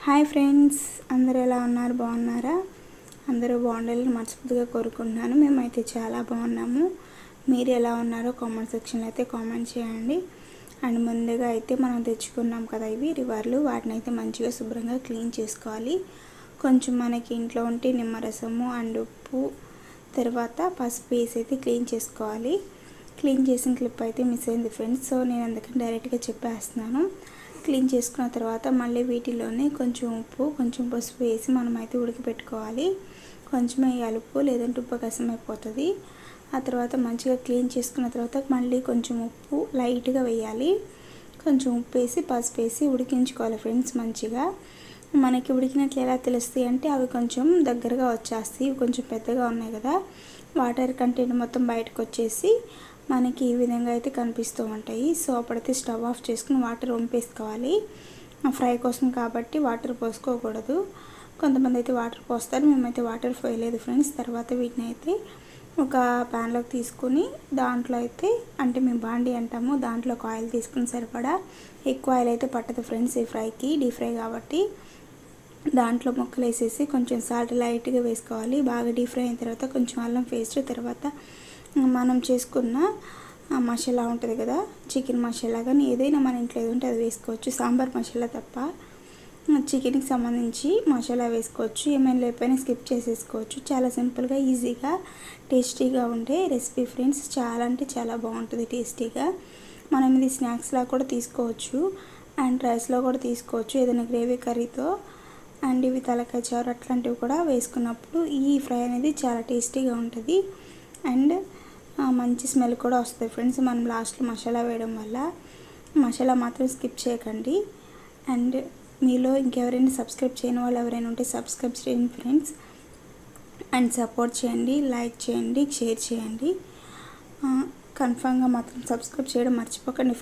Hi friends, అందరూ ఎలా ఉన్నారు? బాగున్నారా? అందరూ బాగుండాలని మనస్ఫూర్తిగా కోరుకుంటున్నాను. మేమైతే చాలా బాగున్నాము. మీరు ఎలా ఉన్నారో కామెంట్ సెక్షన్లో అయితే కామెంట్ చేయండి. అండ్ ముందుగా అయితే మనం తెచ్చుకున్నాం కదా ఇవి రివర్లు, వాటిని అయితే మంచిగా శుభ్రంగా క్లీన్ చేసుకోవాలి. కొంచెం మనకి ఇంట్లో ఉంటే నిమ్మరసము అండ్ ఉప్పు తర్వాత పసుపు వేసి అయితే క్లీన్ చేసుకోవాలి. క్లీన్ చేసిన క్లిప్ అయితే మిస్ అయింది ఫ్రెండ్స్, సో నేను అందుకని డైరెక్ట్గా చెప్పేస్తున్నాను. క్లీన్ చేసుకున్న తర్వాత మళ్ళీ వీటిలోనే కొంచెం ఉప్పు కొంచెం పసుపు వేసి మనమైతే ఉడికిపెట్టుకోవాలి. కొంచెం వేయాలి ఉప్పు, లేదంటే ఉప్పు కసం అయిపోతుంది. ఆ తర్వాత మంచిగా క్లీన్ చేసుకున్న తర్వాత మళ్ళీ కొంచెం ఉప్పు లైట్గా వేయాలి. కొంచెం ఉప్పు వేసి పసుపు వేసి ఉడికించుకోవాలి ఫ్రెండ్స్. మంచిగా మనకి ఉడికినట్లు ఎలా తెలుస్తాయి అంటే అవి కొంచెం దగ్గరగా వచ్చేస్తాయి. కొంచెం పెద్దగా ఉన్నాయి కదా, వాటర్ కంటెంట్ మొత్తం బయటకు వచ్చేసి మనకి ఈ విధంగా అయితే కనిపిస్తూ ఉంటాయి. సో అప్పుడైతే స్టవ్ ఆఫ్ చేసుకుని వాటర్ వంపేసుకోవాలి. ఫ్రై కోసం కాబట్టి వాటర్ పోసుకోకూడదు. కొంతమంది అయితే వాటర్ పోస్తారు, మేమైతే వాటర్ పోయలేదు ఫ్రెండ్స్. తర్వాత వీటిని అయితే ఒక ప్యాన్లోకి తీసుకుని దాంట్లో అయితే అంటే మేము బాండి అంటాము, దాంట్లో ఆయిల్ తీసుకుని సరిపడా. ఎక్కువ ఆయిల్ అయితే పట్టదు ఫ్రెండ్స్ ఈ ఫ్రైకి, డీప్ ఫ్రై కాబట్టి. దాంట్లో ముక్కలు వేసేసి కొంచెం సాల్ట్ లైట్గా వేసుకోవాలి. బాగా డీప్ ఫ్రై అయిన తర్వాత కొంచెం అల్లం పేస్ట్, తర్వాత మనం చేసుకున్న మసాలా ఉంటుంది కదా, చికెన్ మసాలా కానీ ఏదైనా మన ఇంట్లో ఏది ఉంటే అది వేసుకోవచ్చు. సాంబార్ మసాలా తప్ప చికెన్కి సంబంధించి మసాలా వేసుకోవచ్చు. ఏమైనా లేకపోయినా స్కిప్ చేసేసుకోవచ్చు. చాలా సింపుల్గా ఈజీగా టేస్టీగా ఉండే రెసిపీ ఫ్రెండ్స్. చాలా అంటే చాలా బాగుంటుంది టేస్టీగా. మనం ఇది స్నాక్స్లా కూడా తీసుకోవచ్చు అండ్ రైస్లో కూడా తీసుకోవచ్చు, ఏదైనా గ్రేవీ కర్రీతో. అండ్ ఇవి తలకాయ చారు అట్లాంటివి కూడా వేసుకున్నప్పుడు ఈ ఫ్రై అనేది చాలా టేస్టీగా ఉంటుంది. అండ్ మంచి స్మెల్ కూడా వస్తుంది ఫ్రెండ్స్ మనం లాస్ట్లో మసాలా వేయడం వల్ల. మసాలా మాత్రం స్కిప్ చేయకండి. అండ్ మీలో ఇంకెవరైనా సబ్స్క్రైబ్ చేయని వాళ్ళు ఎవరైనా ఉంటే సబ్స్క్రైబ్ చేయండి ఫ్రెండ్స్. అండ్ సపోర్ట్ చేయండి, లైక్ చేయండి, షేర్ చేయండి. కన్ఫామ్గా మాత్రం సబ్స్క్రైబ్ చేయడం మర్చిపోకండి.